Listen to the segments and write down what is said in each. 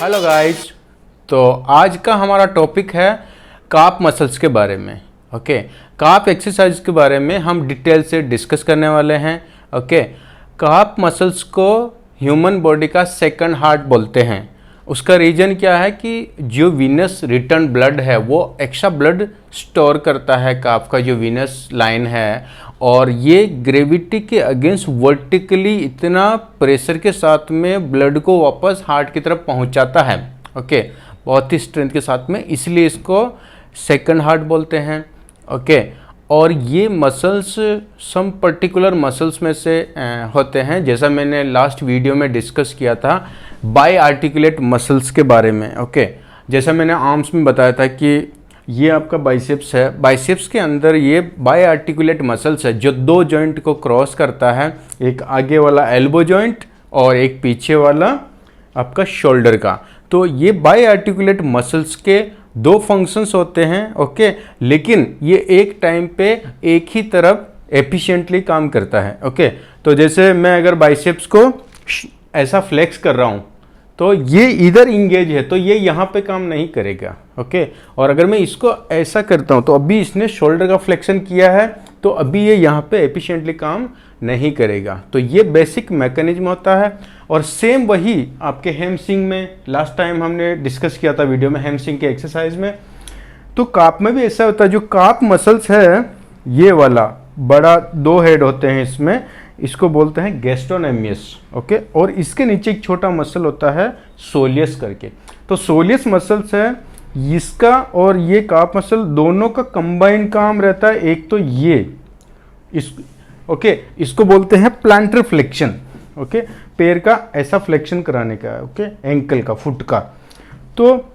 Hello guys. तो आज का हमारा टॉपिक है काफ मसल्स के बारे में। ओके, काफ एक्सरसाइज के बारे में हम डिटेल से डिस्कस करने वाले हैं। ओके, काफ मसल्स को ह्यूमन बॉडी का सेकंड हार्ट बोलते हैं। उसका रीज़न क्या है कि जो वीनस रिटर्न ब्लड है वो एक्स्ट्रा ब्लड स्टोर करता है काफ का जो वीनस लाइन है, और ये ग्रेविटी के अगेंस्ट वर्टिकली इतना प्रेशर के साथ में ब्लड को वापस हार्ट की तरफ पहुंचाता है। ओके, बहुत ही स्ट्रेंथ के साथ में, इसलिए इसको सेकंड हार्ट बोलते हैं। ओके, और ये मसल्स सम पर्टिकुलर मसल्स में से होते हैं, जैसा मैंने लास्ट वीडियो में डिस्कस किया था बाई आर्टिकुलेट मसल्स के बारे में। ओके, जैसा मैंने आर्म्स में बताया था कि ये आपका बाइसेप्स है, बाइसेप्स के अंदर ये बाई आर्टिकुलेट मसल्स है जो दो जॉइंट को क्रॉस करता है, एक आगे वाला एल्बो जॉइंट और एक पीछे वाला आपका शोल्डर का। तो ये बाई आर्टिकुलेट मसल्स के दो फंक्शंस होते हैं। ओके, लेकिन ये एक टाइम पे एक ही तरफ एफिशिएंटली काम करता है। ओके, तो जैसे मैं अगर बाइसेप्स को ऐसा फ्लेक्स कर रहा हूँ तो ये इधर इंगेज है, तो ये यहाँ पे काम नहीं करेगा। ओके, और अगर मैं इसको ऐसा करता हूँ तो अभी इसने शोल्डर का फ्लेक्शन किया है, तो अभी ये यहाँ पे एफिशिएंटली काम नहीं करेगा। तो ये बेसिक मैकेनिज्म होता है। और सेम वही आपके हैमस्ट्रिंग में लास्ट टाइम हमने डिस्कस किया था वीडियो में, हैमस्ट्रिंग के एक्सरसाइज में। तो काफ में भी ऐसा होता है, जो काफ मसल्स है ये वाला बड़ा दो हेड होते हैं इसमें, इसको बोलते हैं गैस्ट्रोनेमियस। ओके, और इसके नीचे एक छोटा मसल होता है सोलियस करके। तो सोलियस मसल्स है इसका, और ये काफ मसल दोनों का कंबाइंड काम रहता है। एक तो ये इसको बोलते हैं प्लांटर फ्लेक्शन। ओके, पैर का ऐसा फ्लेक्शन कराने का। ओके, एंकल का, फुट का। तो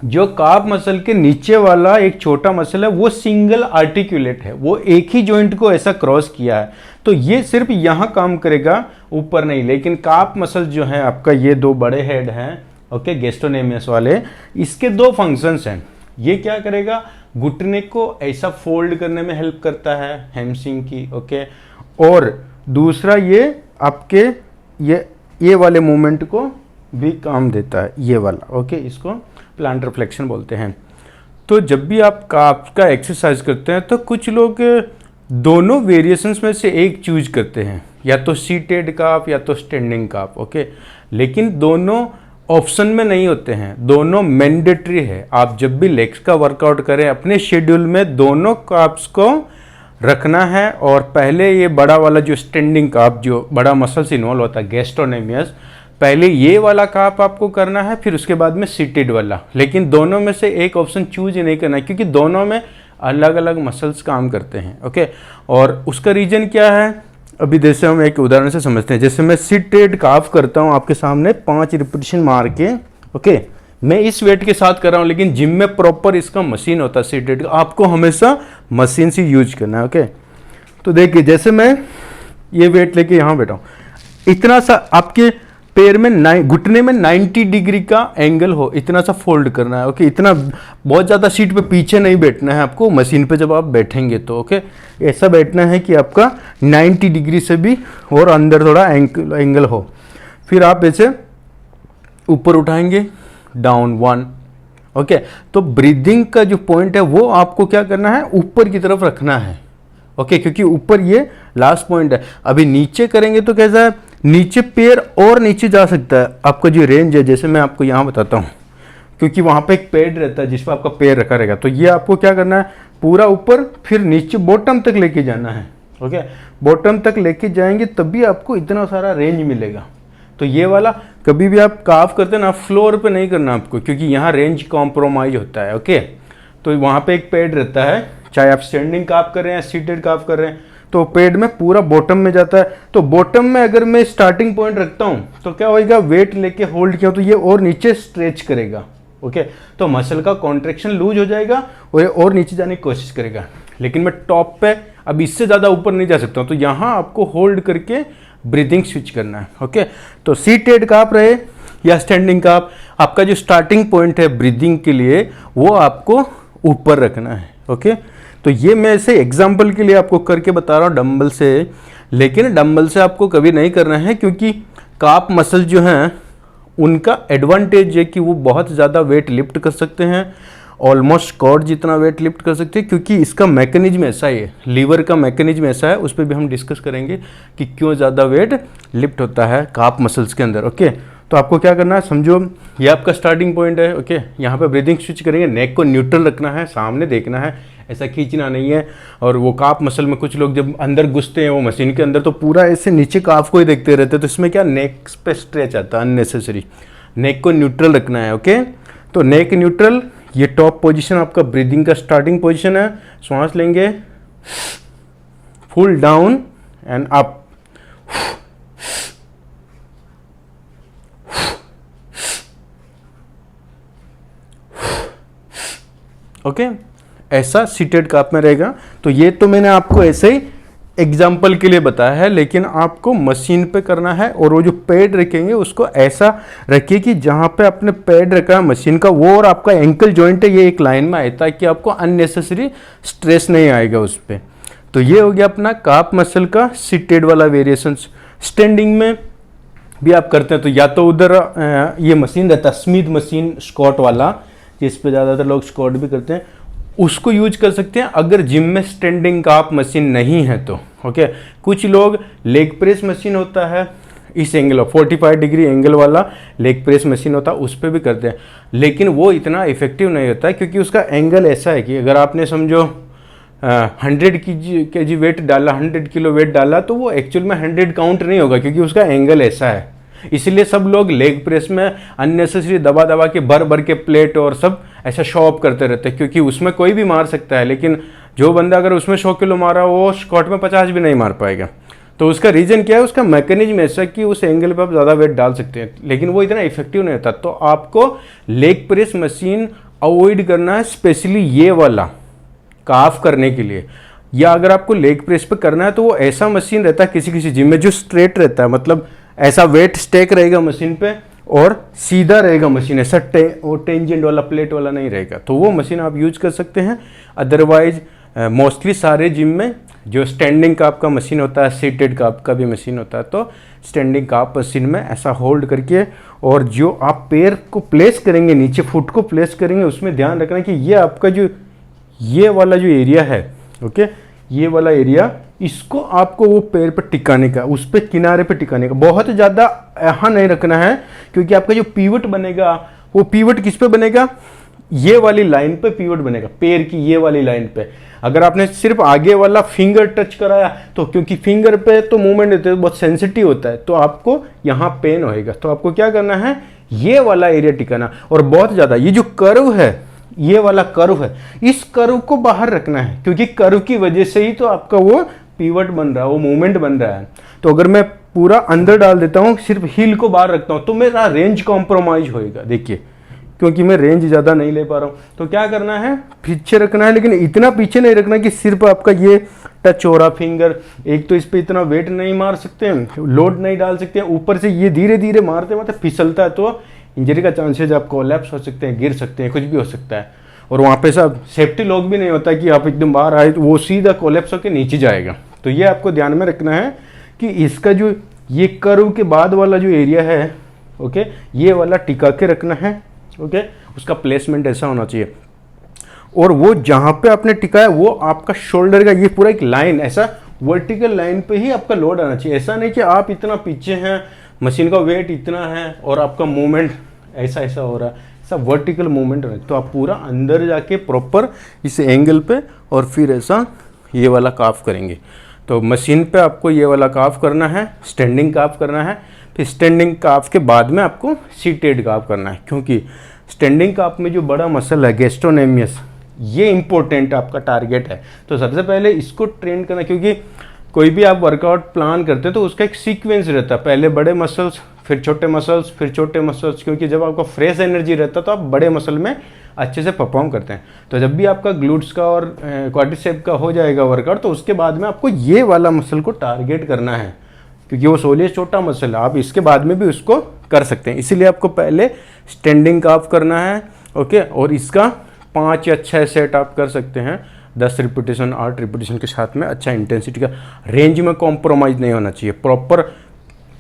जो काफ मसल के नीचे वाला एक छोटा मसल है वो सिंगल आर्टिकुलेट है, वो एक ही जॉइंट को ऐसा क्रॉस किया है, तो ये सिर्फ यहाँ काम करेगा, ऊपर नहीं। लेकिन काफ मसल जो है आपका, ये दो बड़े हेड हैं, ओके, गैस्ट्रोनेमियस वाले, इसके दो फंक्शंस हैं। ये क्या करेगा, घुटने को ऐसा फोल्ड करने में हेल्प करता है, हैमस्ट्रिंग की। ओके, और दूसरा ये आपके ये वाले मूवमेंट को भी काम देता है, ये वाला। ओके, इसको प्लांटर फ्लेक्शन बोलते हैं। तो जब भी आप काफ का एक्सरसाइज करते हैं तो कुछ लोग दोनों वेरिएशंस में से एक चूज करते हैं, या तो सीटेड काफ या तो स्टैंडिंग काफ। ओके, लेकिन दोनों ऑप्शन में नहीं होते हैं, दोनों मैंडेटरी है। आप जब भी लेग्स का वर्कआउट करें अपने शेड्यूल में दोनों काफ्स को रखना है। और पहले ये बड़ा वाला जो स्टैंडिंग काफ, जो बड़ा मसल से इन्वॉल्व होता है गैस्ट्रोनेमियस, पहले ये वाला काफ आपको करना है, फिर उसके बाद में सीटेड वाला। लेकिन दोनों में से एक ऑप्शन चूज नहीं करना है, क्योंकि दोनों में अलग अलग मसल्स काम करते हैं। ओके, और उसका रीजन क्या है, अभी जैसे हम एक उदाहरण से समझते हैं। जैसे मैं सीटेड काफ करता हूँ आपके सामने 5 रिपीटेशन मार के। ओके, मैं इस वेट के साथ कर रहा हूँ, लेकिन जिम में प्रॉपर इसका मशीन होता है सीटेड का, आपको हमेशा मशीन से यूज करना है। ओके, तो देखिए जैसे मैं ये वेट लेके यहाँ बैठा हूँ, इतना सा आपके पैर में घुटने में 90 डिग्री का एंगल हो, इतना सा फोल्ड करना है। ओके, इतना बहुत ज़्यादा सीट पे पीछे नहीं बैठना है आपको मशीन पे जब आप बैठेंगे तो। ओके, ऐसा बैठना है कि आपका 90 डिग्री से भी और अंदर थोड़ा एंगल हो। फिर आप ऐसे ऊपर उठाएंगे, डाउन 1। ओके, तो ब्रीदिंग का जो पॉइंट है वो आपको क्या करना है, ऊपर की तरफ रखना है। ओके, क्योंकि ऊपर ये लास्ट पॉइंट है। अभी नीचे करेंगे तो कैसा है, नीचे पैर और नीचे जा सकता है। आपका जो रेंज है, जैसे मैं आपको यहाँ बताता हूँ, क्योंकि वहाँ पे एक पैड रहता है जिस पर आपका पैर रखा रहेगा, तो ये आपको क्या करना है, पूरा ऊपर फिर नीचे बॉटम तक लेके जाना है। ओके, बॉटम तक लेके जाएंगे तभी आपको इतना सारा रेंज मिलेगा। तो ये वाला कभी भी आप काफ करते हैं ना, फ्लोर पे नहीं करना आपको, क्योंकि यहाँ रेंज कॉम्प्रोमाइज होता है। ओके, तो वहाँ पे एक पैड रहता है, चाहे आप स्टैंडिंग काफ कर रहे हैं, सीटेड काफ कर रहे हैं, तो पैड में पूरा बॉटम में जाता है। तो बॉटम में अगर मैं स्टार्टिंग पॉइंट रखता हूँ तो क्या होएगा, वेट लेके होल्ड किया तो ये और नीचे स्ट्रेच करेगा। ओके, तो मसल का कॉन्ट्रैक्शन लूज हो जाएगा और नीचे जाने की कोशिश करेगा। लेकिन मैं टॉप पे अब इससे ज़्यादा ऊपर नहीं जा सकता हूँ, तो यहाँ आपको होल्ड करके ब्रीदिंग स्विच करना है। ओके, तो सीटेड काफ रहे या स्टैंडिंग काफ, आपका जो स्टार्टिंग पॉइंट है ब्रीदिंग के लिए वो आपको ऊपर रखना है। ओके, तो ये मैं ऐसे एग्जाम्पल के लिए आपको करके बता रहा हूँ डंबल से, लेकिन डंबल से आपको कभी नहीं करना है, क्योंकि काफ मसल जो हैं उनका एडवांटेज है कि वो बहुत ज़्यादा वेट लिफ्ट कर सकते हैं, ऑलमोस्ट स्क्वाट जितना वेट लिफ्ट कर सकते हैं, क्योंकि इसका मैकेनिज्म ऐसा ही है, लीवर का मैकेनिज्म ऐसा है। उस पर भी हम डिस्कस करेंगे कि क्यों ज़्यादा वेट लिफ्ट होता है काफ मसल्स के अंदर। ओके, तो आपको क्या करना है, समझो ये आपका स्टार्टिंग पॉइंट है। ओके, यहाँ पे ब्रीदिंग स्विच करेंगे, नेक को न्यूट्रल रखना है, सामने देखना है, ऐसा खींचना नहीं है। और वो काफ मसल में कुछ लोग जब अंदर घुसते हैं वो मशीन के अंदर, तो पूरा ऐसे नीचे काफ को ही देखते रहते हैं, तो इसमें क्या नेक पे स्ट्रेच आता है अननेसेसरी। नेक को न्यूट्रल रखना है। ओके, तो नेक न्यूट्रल, ये टॉप पोजीशन आपका ब्रीदिंग का स्टार्टिंग पोजीशन है। श्वास लेंगे, full down and up, okay, ऐसा सीटेड काफ में रहेगा। तो ये तो मैंने आपको ऐसे ही एग्जाम्पल के लिए बताया है, लेकिन आपको मशीन पे करना है। और वो जो पैड रखेंगे उसको ऐसा रखिए कि जहाँ पे आपने पैड रखा है मशीन का, वो और आपका एंकल जॉइंट है ये एक लाइन में आए, ताकि आपको अननेसेसरी स्ट्रेस नहीं आएगा उस पर। तो ये हो गया अपना काफ मसल का सीटेड वाला वेरिएशन। स्टैंडिंग में भी आप करते हैं, तो या तो उधर ये मशीन रहता है स्मिथ मशीन स्क्वाट वाला, जिस पे ज़्यादातर लोग स्क्वाट भी करते हैं, उसको यूज कर सकते हैं अगर जिम में स्टैंडिंग काफ मशीन नहीं है तो। ओके, कुछ लोग लेग प्रेस मशीन होता है इस एंगल 45 डिग्री एंगल वाला लेग प्रेस मशीन होता है, उस पर भी करते हैं, लेकिन वो इतना इफेक्टिव नहीं होता है, क्योंकि उसका एंगल ऐसा है कि अगर आपने समझो 100 kg वेट डाला, 100 किलो वेट डाला, तो वो एक्चुअल में 100 काउंट नहीं होगा, क्योंकि उसका एंगल ऐसा है। इसलिए सब लोग लेग प्रेस में अननेसेसरी दबा दबा के भर भर के प्लेट और सब ऐसा शो ऑफ करते रहते हैं, क्योंकि उसमें कोई भी मार सकता है, लेकिन जो बंदा अगर उसमें 100 किलो मारा वो स्क्वाट में 50 भी नहीं मार पाएगा। तो उसका रीज़न क्या है, उसका मैकेनिज्म ऐसा कि उस एंगल पे आप ज़्यादा वेट डाल सकते हैं, लेकिन वो इतना इफेक्टिव नहीं होता। तो आपको लेग प्रेस मशीन अवॉइड करना है, स्पेशली ये वाला काफ करने के लिए। या अगर आपको लेग प्रेस पे करना है तो वो ऐसा मशीन रहता है किसी किसी जिम में जो स्ट्रेट रहता है, मतलब ऐसा वेट स्टेक रहेगा मशीन पे और सीधा रहेगा मशीन, ऐसा टेंजेंट वाला प्लेट वाला नहीं रहेगा, तो वो मशीन आप यूज कर सकते हैं। अदरवाइज मोस्टली सारे जिम में जो स्टैंडिंग काफ का मशीन होता है, सीटेड काफ का भी मशीन होता है, तो स्टैंडिंग काफ मशीन में ऐसा होल्ड करके, और जो आप पैर को प्लेस करेंगे, नीचे फुट को प्लेस करेंगे, उसमें ध्यान रखना कि ये आपका जो ये वाला जो एरिया है, ओके, ये वाला एरिया, इसको आपको वो पैर पर टिकाने का, उस पे किनारे पे टिकाने का, बहुत ज़्यादा यहाँ नहीं रखना है, क्योंकि आपका जो पीवट बनेगा वो पीवट किस पे बनेगा, ये वाली लाइन पे पीवट बनेगा, पैर की ये वाली लाइन पे। अगर आपने सिर्फ आगे वाला फिंगर टच कराया तो, क्योंकि फिंगर पे तो मूवमेंट होता है, बहुत सेंसिटिव होता है, तो आपको यहाँ पेन होएगा। तो आपको क्या करना है, ये वाला एरिया टिकाना, और बहुत ज़्यादा ये जो कर्व है, ये वाला कर्व है, इस कर्व को बाहर रखना है, क्योंकि कर्व की वजह से ही तो आपका वो पीवट बन रहा है, वो मूवमेंट बन रहा है। तो अगर मैं पूरा अंदर डाल देता हूँ, सिर्फ हील को बाहर रखता हूँ, तो मेरा रेंज कॉम्प्रोमाइज होएगा। देखिए, क्योंकि मैं रेंज ज़्यादा नहीं ले पा रहा हूँ, तो क्या करना है, पीछे रखना है, लेकिन इतना पीछे नहीं रखना कि सिर्फ आपका ये टच हो रहा फिंगर। एक तो इस पर इतना वेट नहीं मार सकते हैं, लोड नहीं डाल सकते हैं, ऊपर से ये धीरे धीरे मारते मतलब फिसलता है, तो इंजरी का चांसेज आप कोलैप्स हो सकते हैं, गिर सकते हैं, कुछ भी हो सकता है। और वहाँ पे सब सेफ्टी लॉक भी नहीं होता कि आप एकदम बाहर आए तो वो सीधा कोलैप्स होकर नीचे जाएगा। तो ये आपको ध्यान में रखना है कि इसका जो ये कर्व के बाद वाला जो एरिया है, ओके, ये वाला टिका के रखना है, ओके, उसका प्लेसमेंट ऐसा होना चाहिए। और वो जहाँ पे आपने टिकाया वो आपका शोल्डर का ये पूरा एक लाइन, ऐसा वर्टिकल लाइन पे ही आपका लोड आना चाहिए। ऐसा नहीं कि आप इतना पीछे हैं, मशीन का वेट इतना है और आपका मूवमेंट ऐसा ऐसा हो रहा है, ऐसा वर्टिकल मूवमेंट होना। तो आप पूरा अंदर जाके प्रॉपर इस एंगल पे और फिर ऐसा ये वाला काफ करेंगे। तो मशीन पे आपको ये वाला काफ करना है, स्टैंडिंग काफ करना है, फिर स्टैंडिंग काफ के बाद में आपको सीटेड काफ करना है, क्योंकि स्टैंडिंग काफ में जो बड़ा मसल है गैस्ट्रोनेमियस, ये इंपॉर्टेंट आपका टारगेट है। तो सबसे पहले इसको ट्रेन करना, क्योंकि कोई भी आप वर्कआउट प्लान करते हैं तो उसका एक सीक्वेंस रहता है, पहले बड़े मसल्स, फिर छोटे मसल्स, फिर छोटे मसल्स, क्योंकि जब आपका फ्रेश एनर्जी रहता है तो आप बड़े मसल में अच्छे से परफॉर्म करते हैं। तो जब भी आपका ग्लूट्स का और क्वाड्रिसेप का हो जाएगा वर्कआउट, तो उसके बाद में आपको ये वाला मसल को टारगेट करना है, क्योंकि वो सोलियस छोटा मसल है, आप इसके बाद में भी उसको कर सकते हैं। इसीलिए आपको पहले स्टैंडिंग काफ करना है, ओके, और इसका 5 या 6 सेट आप कर सकते हैं, 10 रिपीटेशन 8 रिपीटेशन के साथ में। अच्छा इंटेंसिटी का, रेंज में कॉम्प्रोमाइज़ नहीं होना चाहिए, प्रॉपर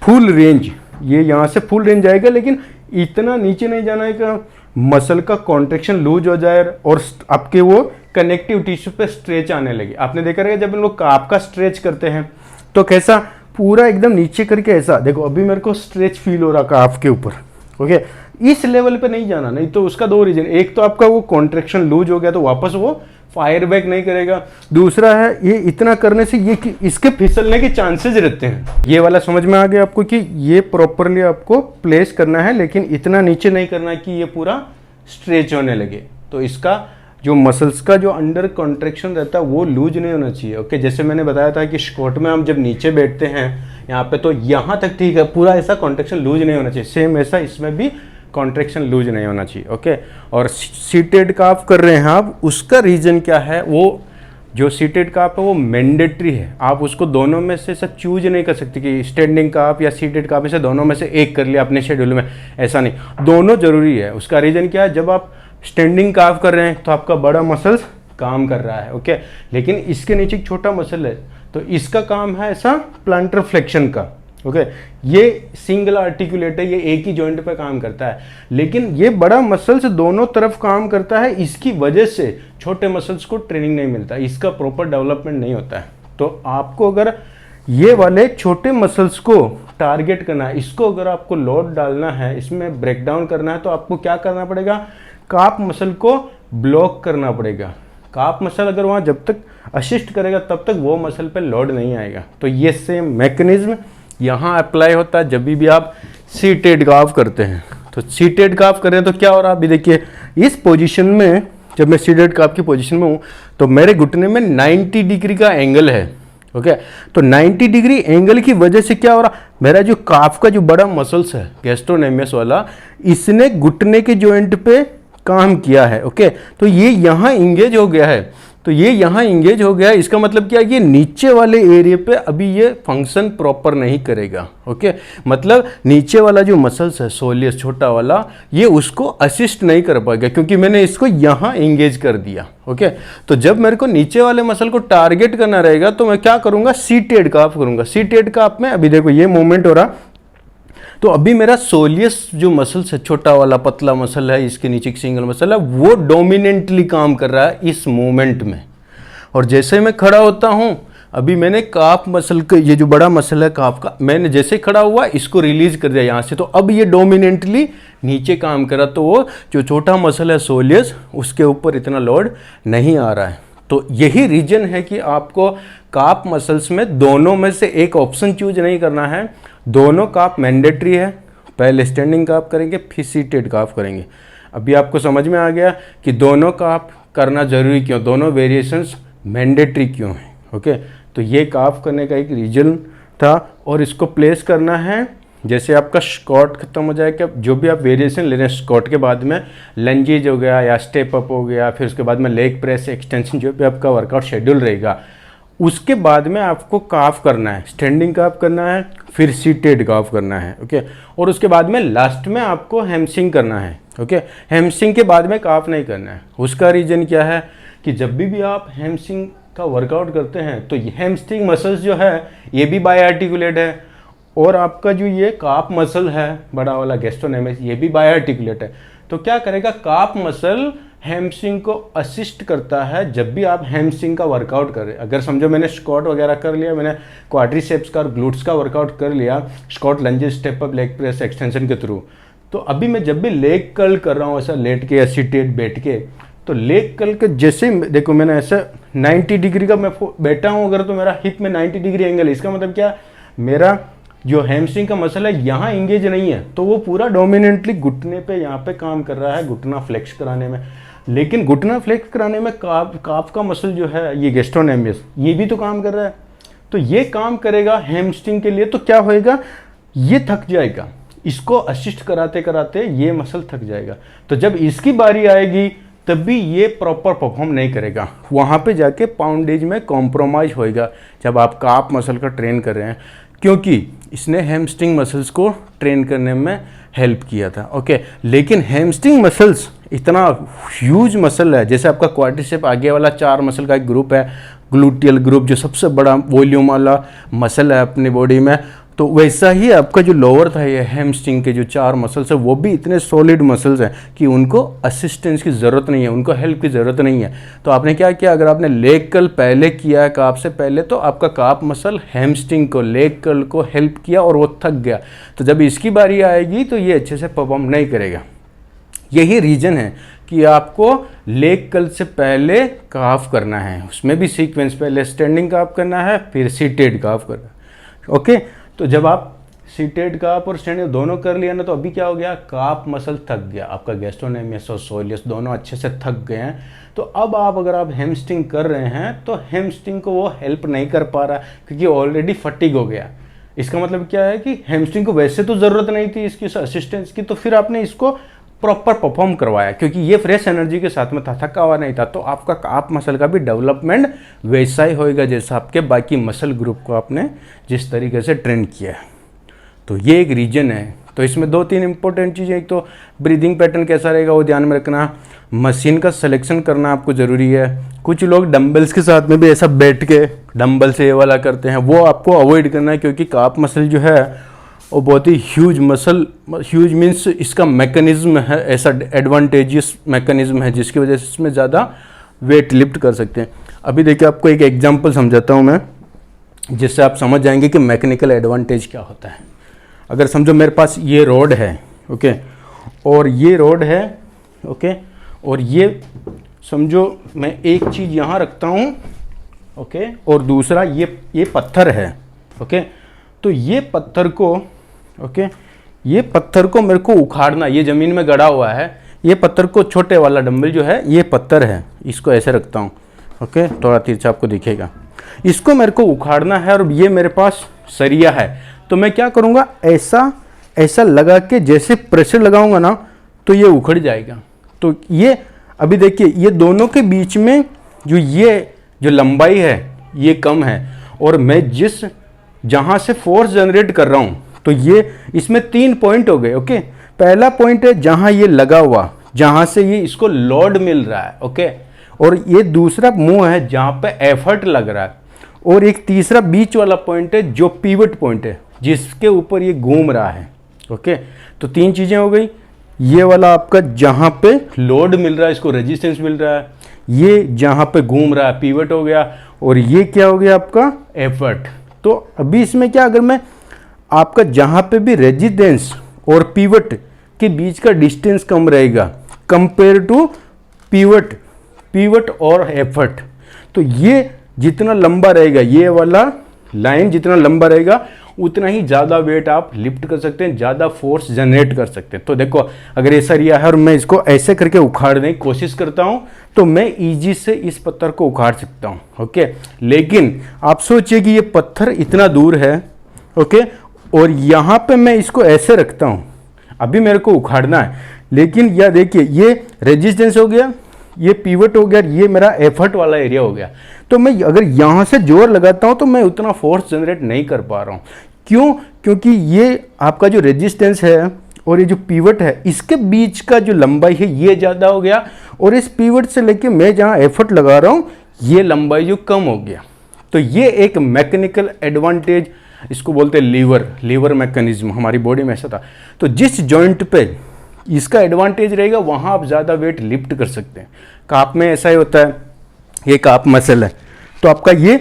फुल रेंज, ये यहाँ से फुल रेंज आएगा, लेकिन इतना नीचे नहीं जाना है कि मसल का कॉन्ट्रेक्शन लूज हो जाए और आपके वो कनेक्टिव टिश्यू पे स्ट्रेच आने लगे। आपने देखा रहेगा जब लोग काफ का स्ट्रेच करते हैं तो कैसा पूरा एकदम नीचे करके ऐसा, देखो अभी मेरे को स्ट्रेच फील हो रहा काफ के ऊपर, ओके। इस लेवल पे नहीं जाना, नहीं तो उसका दो रीजन, एक तो आपका वो कॉन्ट्रेक्शन लूज हो गया तो वापस वो फायर बैक नहीं करेगा, दूसरा है ये इतना करने से ये इसके फिसलने के चांसेस रहते हैं। ये वाला समझ में आ गया आपको कि ये प्रॉपरली आपको प्लेस करना है, लेकिन इतना नीचे नहीं करना कि ये पूरा स्ट्रेच होने लगे। तो इसका जो मसल्स का जो अंडर कॉन्ट्रेक्शन रहता है वो लूज नहीं होना चाहिए, ओके। जैसे मैंने बताया था कि स्क्वाट में हम जब नीचे बैठते हैं यहाँ पे तो यहाँ तक ठीक है, पूरा ऐसा कॉन्ट्रेक्शन लूज नहीं होना चाहिए, सेम ऐसा इसमें भी कॉन्ट्रेक्शन लूज नहीं होना चाहिए, ओके। और सीटेड काफ कर रहे हैं आप, उसका रीजन क्या है, वो जो सीटेड काफ है वो मैंडेटरी है, आप उसको दोनों में से सब चूज नहीं कर सकते कि स्टैंडिंग काफ या सीटेड काफ में से दोनों में से एक कर लिया अपने शेड्यूल में, ऐसा नहीं, दोनों जरूरी है। उसका रीजन क्या है, जब आप स्टैंडिंग काफ कर रहे हैं तो आपका बड़ा मसल्स काम कर रहा है, ओके, लेकिन इसके नीचे एक छोटा मसल है तो इसका काम है ऐसा प्लांटर फ्लेक्शन का, ओके। ये सिंगल आर्टिकुलेट है, ये एक ही जॉइंट पे काम करता है, लेकिन ये बड़ा मसल्स दोनों तरफ काम करता है, इसकी वजह से छोटे मसल्स को ट्रेनिंग नहीं मिलता, इसका प्रॉपर डेवलपमेंट नहीं होता है। तो आपको अगर ये वाले छोटे मसल्स को टारगेट करना है, इसको अगर आपको लोड डालना है, इसमें ब्रेक डाउन करना है, तो आपको क्या करना पड़ेगा, काफ मसल को ब्लॉक करना पड़ेगा। काफ मसल अगर वहाँ जब तक असिस्ट करेगा तब तक वो मसल पे लोड नहीं आएगा। तो ये सेम मैकेनिज्म यहाँ अप्लाई होता है जब भी आप सीटेड काफ करते हैं। तो सीटेड काफ कर रहे हैं तो क्या हो रहा है, अभी देखिए इस पोजीशन में, जब मैं सीटेड काफ की पोजीशन में हूँ तो मेरे घुटने में 90 डिग्री का एंगल है, ओके। तो 90 डिग्री एंगल की वजह से क्या हो रहा, मेरा जो काफ का जो बड़ा मसल्स है गैस्ट्रोनेमियस वाला, इसने घुटने के जॉइंट पे काम किया है, ओके। तो ये यहाँ इंगेज हो गया है, तो ये यहाँ इंगेज हो गया है, इसका मतलब क्या है, ये नीचे वाले एरिया पे अभी ये फंक्शन प्रॉपर नहीं करेगा, ओके। मतलब नीचे वाला जो मसल्स है सोलियस छोटा वाला, ये उसको असिस्ट नहीं कर पाएगा क्योंकि मैंने इसको यहाँ इंगेज कर दिया, ओके। तो जब मेरे को नीचे वाले मसल को टारगेट करना रहेगा तो मैं क्या करूँगा, सीटेड काफ करूँगा। सीटेड काफ में अभी देखो ये मूवमेंट हो रहा, तो अभी मेरा सोलियस जो मसल्स है, छोटा वाला पतला मसल है, इसके नीचे एक सिंगल मसल है, वो डोमिनेंटली काम कर रहा है इस मूवमेंट में। और जैसे मैं खड़ा होता हूँ, अभी मैंने काफ मसल का, ये जो बड़ा मसल है काफ का, मैंने जैसे खड़ा हुआ इसको रिलीज कर दिया यहाँ से, तो अब ये डोमिनेंटली नीचे काम कर रहा, तो वो जो छोटा मसल है सोलियस, उसके ऊपर इतना लोड नहीं आ रहा है। तो यही रीजन है कि आपको काफ मसल्स में दोनों में से एक ऑप्शन चूज नहीं करना है, दोनों काफ मैंडेटरी है, पहले स्टैंडिंग काफ करेंगे फिर सीटेड काफ करेंगे। अभी आपको समझ में आ गया कि दोनों काफ करना जरूरी क्यों, दोनों वेरिएशंस मैंडेटरी क्यों है, ओके। तो ये काफ करने का एक रीजन था, और इसको प्लेस करना है जैसे आपका स्क्वाट खत्म हो जाएगा, जो भी आप वेरिएशन ले रहे हैं स्क्वाट के बाद में लंजेज हो गया या स्टेप अप हो गया, फिर उसके बाद में लेग प्रेस एक्सटेंशन, जो भी आपका वर्कआउट शेड्यूल रहेगा, उसके बाद में आपको काफ करना है, स्टैंडिंग काफ करना है, फिर सीटेड काफ करना है, ओके। और उसके बाद में लास्ट में आपको हैमस्ट्रिंग करना है, ओके। हैमस्ट्रिंग के बाद में काफ नहीं करना है। उसका रीजन क्या है कि जब भी आप हैमस्ट्रिंग का वर्कआउट करते हैं तो हैमस्ट्रिंग मसल्स जो है ये भी बाय आर्टिकुलेट है, और आपका जो ये काफ मसल है बड़ा वाला गैस्ट्रोनेमियस, ये भी बाय आर्टिकुलेट है। तो क्या करेगा, काफ मसल हैमस्ट्रिंग को असिस्ट करता है जब भी आप हैमस्ट्रिंग का वर्कआउट कर रहे हैं। अगर समझो मैंने स्क्वाट वगैरह कर लिया, मैंने क्वाड्रिसेप्स का और ग्लूट्स का वर्कआउट कर लिया, squat lunges step up leg press extension के थ्रू, तो अभी मैं जब भी लेग कर्ल कर रहा हूँ ऐसा लेट के या सीटेड बैठ के, तो लेग कर्ल के जैसे देखो मैंने ऐसा 90 डिग्री का मैं बैठा हूँ अगर, तो मेरा हिप में 90 डिग्री एंगल है, इसका मतलब क्या, मेरा जो हैमस्ट्रिंग का मसल है यहाँ इंगेज नहीं है, तो वो पूरा डोमिनेंटली घुटने पे यहाँ पे काम कर रहा है, घुटना फ्लेक्स कराने में। लेकिन घुटना फ्लेक्स कराने में काफ का मसल जो है ये गैस्ट्रोनेमियस, ये भी तो काम कर रहा है, तो ये काम करेगा हैमस्ट्रिंग के लिए। तो क्या होएगा, ये थक जाएगा, इसको असिस्ट कराते कराते ये मसल थक जाएगा। तो जब इसकी बारी आएगी तब भी ये प्रॉपर परफॉर्म नहीं करेगा, वहाँ पे जाके पाउंडेज में कॉम्प्रोमाइज़ होएगा जब आप काफ मसल का ट्रेन कर रहे हैं, क्योंकि इसने हैमस्ट्रिंग मसल्स को ट्रेन करने में हेल्प किया था, ओके। लेकिन हैमस्ट्रिंग मसल्स इतना ह्यूज मसल है, जैसे आपका क्वाड्रिसेप आगे वाला 4 मसल का एक ग्रुप है, ग्लूटियल ग्रुप जो सबसे बड़ा वॉल्यूम वाला मसल है अपनी बॉडी में, तो वैसा ही आपका जो लोअर था, ये हैमस्ट्रिंग के जो 4 मसल्स है वो भी इतने सॉलिड मसल्स हैं कि उनको असिस्टेंस की ज़रूरत नहीं है, उनको हेल्प की ज़रूरत नहीं है। तो आपने क्या किया, अगर आपने लेग कर्ल पहले किया है काफ से पहले, तो आपका काफ मसल हैमस्ट्रिंग को, लेग कर्ल को हेल्प किया और वो थक गया। तो जब इसकी बारी आएगी तो ये अच्छे से परफॉर्म नहीं करेगा। यही रीज़न है कि आपको लेग कर्ल से पहले काफ करना है, उसमें भी सीक्वेंस, पहले स्टैंडिंग काफ करना है फिर सीटेड काफ करना है। ओके, तो जब आप सीटेड काफ और स्टैंडिंग दोनों कर लिया ना, तो अभी क्या हो गया, काफ मसल थक गया, आपका गैस्ट्रोनेमियस और सोइलियस दोनों अच्छे से थक गए हैं। तो अब आप अगर आप हैमस्ट्रिंग कर रहे हैं तो हैमस्ट्रिंग को वो हेल्प नहीं कर पा रहा क्योंकि ऑलरेडी फटीग हो गया। इसका मतलब क्या है कि हैमस्ट्रिंग को वैसे तो ज़रूरत नहीं थी इसकी असिस्टेंस की, तो फिर आपने इसको प्रॉपर परफॉर्म करवाया क्योंकि ये फ्रेश एनर्जी के साथ में था, थका हुआ नहीं था। तो आपका काफ मसल का भी डेवलपमेंट वैसा ही होएगा जैसा आपके बाकी मसल ग्रुप को आपने जिस तरीके से ट्रेन किया है। तो ये एक रीजन है। तो इसमें 2-3 इंपॉर्टेंट चीज़ें, एक तो ब्रीदिंग पैटर्न कैसा रहेगा वो ध्यान में रखना, मशीन का सिलेक्शन करना आपको ज़रूरी है। कुछ लोग डंबल्स के साथ में भी ऐसा बैठ के डंबल से ये वाला करते हैं, वो आपको अवॉइड करना है क्योंकि काफ मसल जो है वो बहुत ही ह्यूज मसल, ह्यूज मीन्स इसका मैकेनिज्म है, ऐसा एडवांटेजियस मैकेनिज्म है जिसकी वजह से इसमें ज़्यादा वेट लिफ्ट कर सकते हैं। अभी देखिए आपको एक एग्जांपल समझाता हूँ मैं, जिससे आप समझ जाएंगे कि मैकेनिकल एडवांटेज क्या होता है। अगर समझो मेरे पास ये रोड है, ओके, और ये रोड है, ओके, और ये समझो मैं एक चीज़ यहाँ रखता हूँ, ओके, और दूसरा ये पत्थर है, ओके। तो ये पत्थर को, ओके, ये पत्थर को मेरे को उखाड़ना, ये ज़मीन में गड़ा हुआ है, ये पत्थर को, छोटे वाला डंबल जो है ये पत्थर है, इसको ऐसे रखता हूँ, ओके, थोड़ा तिरछा आपको दिखेगा, इसको मेरे को उखाड़ना है और ये मेरे पास सरिया है। तो मैं क्या करूँगा, ऐसा लगा के जैसे प्रेशर लगाऊंगा ना तो ये उखड़ जाएगा। तो ये अभी देखिए ये दोनों के बीच में जो लंबाई है ये कम है, और मैं जहाँ से फोर्स जनरेट कर रहा हूँ तो ये इसमें 3 पॉइंट हो गए, ओके। पहला पॉइंट है जहाँ ये लगा हुआ, जहाँ से ये इसको लोड मिल रहा है, ओके, और ये दूसरा मुंह है जहाँ पे एफर्ट लग रहा है, और एक तीसरा बीच वाला पॉइंट है जो पिवट पॉइंट है जिसके ऊपर ये घूम रहा है, ओके। तो 3 चीज़ें हो गई, ये वाला आपका जहाँ पे लोड मिल रहा है, इसको रेजिस्टेंस मिल रहा है, ये जहाँ पे घूम रहा है पिवट हो गया, और ये क्या हो गया आपका एफर्ट। तो अभी इसमें क्या, अगर मैं आपका जहाँ पे भी रेजिस्टेंस और पिवट के बीच का डिस्टेंस कम रहेगा कंपेयर टू पिवट और एफर्ट, तो ये जितना लंबा रहेगा, ये वाला लाइन जितना लंबा रहेगा उतना ही ज़्यादा वेट आप लिफ्ट कर सकते हैं, ज़्यादा फोर्स जनरेट कर सकते हैं। तो देखो अगर ये सरिया है और मैं इसको ऐसे करके उखाड़ने की कोशिश करता हूँ तो मैं इजी से इस पत्थर को उखाड़ सकता हूँ, ओके। लेकिन आप सोचिए कि ये पत्थर इतना दूर है, ओके, और यहाँ पे मैं इसको ऐसे रखता हूँ, अभी मेरे को उखाड़ना है, लेकिन यह देखिए ये रेजिस्टेंस हो गया, ये पिवट हो गया, ये मेरा एफर्ट वाला एरिया हो गया। तो मैं अगर यहाँ से जोर लगाता हूँ तो मैं उतना फोर्स जनरेट नहीं कर पा रहा हूँ। क्यों? क्योंकि ये आपका जो रेजिस्टेंस है और ये जो पिवट है इसके बीच का जो लंबाई है ये ज़्यादा हो गया, और इस पिवट से लेके मैं जहाँ एफर्ट लगा रहा हूँ ये लंबाई जो कम हो गया। तो ये एक मैकेनिकल एडवांटेज, इसको बोलते हैं लीवर मैकेनिज्म, हमारी बॉडी में ऐसा था। तो जिस जॉइंट पे इसका एडवांटेज रहेगा वहाँ आप ज़्यादा वेट लिफ्ट कर सकते हैं। काप में ऐसा ही होता है, ये काप मसल है तो आपका ये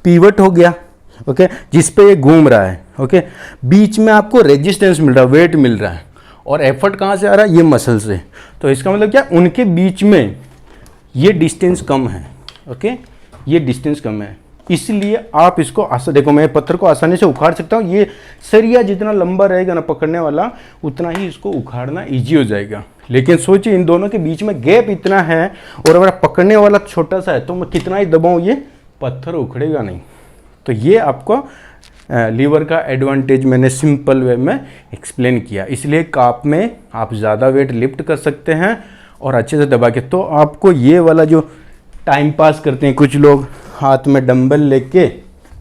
पिवट हो गया, ओके, जिस पे ये घूम रहा है, ओके, बीच में आपको रेजिस्टेंस मिल रहा है, वेट मिल रहा है, और एफर्ट कहाँ से आ रहा है, ये मसल से। तो इसका मतलब क्या, उनके बीच में ये डिस्टेंस कम है, ओके, ये डिस्टेंस कम है, इसलिए आप इसको देखो मैं पत्थर को आसानी से उखाड़ सकता हूँ। ये सरिया जितना लंबा रहेगा ना पकड़ने वाला उतना ही इसको उखाड़ना ईजी हो जाएगा। लेकिन सोचिए इन दोनों के बीच में गैप इतना है और अगर पकड़ने वाला छोटा सा है तो मैं कितना ही दबाऊँ ये पत्थर उखड़ेगा नहीं। तो ये आपको लीवर का एडवांटेज मैंने सिंपल वे में एक्सप्लेन किया। इसलिए काप में आप ज़्यादा वेट लिफ्ट कर सकते हैं और अच्छे से दबा के। तो आपको ये वाला जो टाइम पास करते हैं कुछ लोग, हाथ में डंबल लेके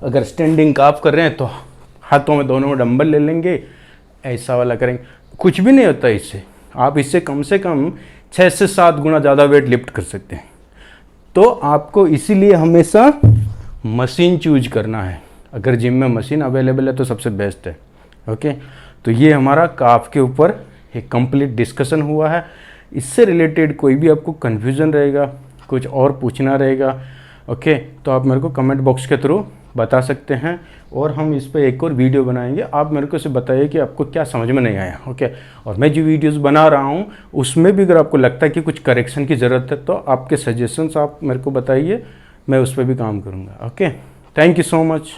अगर स्टैंडिंग काप कर रहे हैं तो हाथों में दोनों में डंबल ले लेंगे, ऐसा वाला करेंगे, कुछ भी नहीं होता इससे। आप इससे कम से कम 6 से 7 गुना ज़्यादा वेट लिफ्ट कर सकते हैं। तो आपको इसीलिए हमेशा मशीन चूज करना है, अगर जिम में मशीन अवेलेबल है तो सबसे बेस्ट है। ओके, तो ये हमारा काफ के ऊपर एक कंप्लीट डिस्कशन हुआ है। इससे रिलेटेड कोई भी आपको कन्फ्यूज़न रहेगा, कुछ और पूछना रहेगा, ओके, तो आप मेरे को कमेंट बॉक्स के थ्रू बता सकते हैं और हम इस पर एक और वीडियो बनाएंगे। आप मेरे को इसे बताइए कि आपको क्या समझ में नहीं आया, ओके। और मैं जो वीडियोस बना रहा हूँ उसमें भी अगर आपको लगता है कि कुछ करेक्शन की ज़रूरत है तो आपके सजेशंस आप मेरे को बताइए, मैं उस पर भी काम करूँगा। Okay, thank you so much.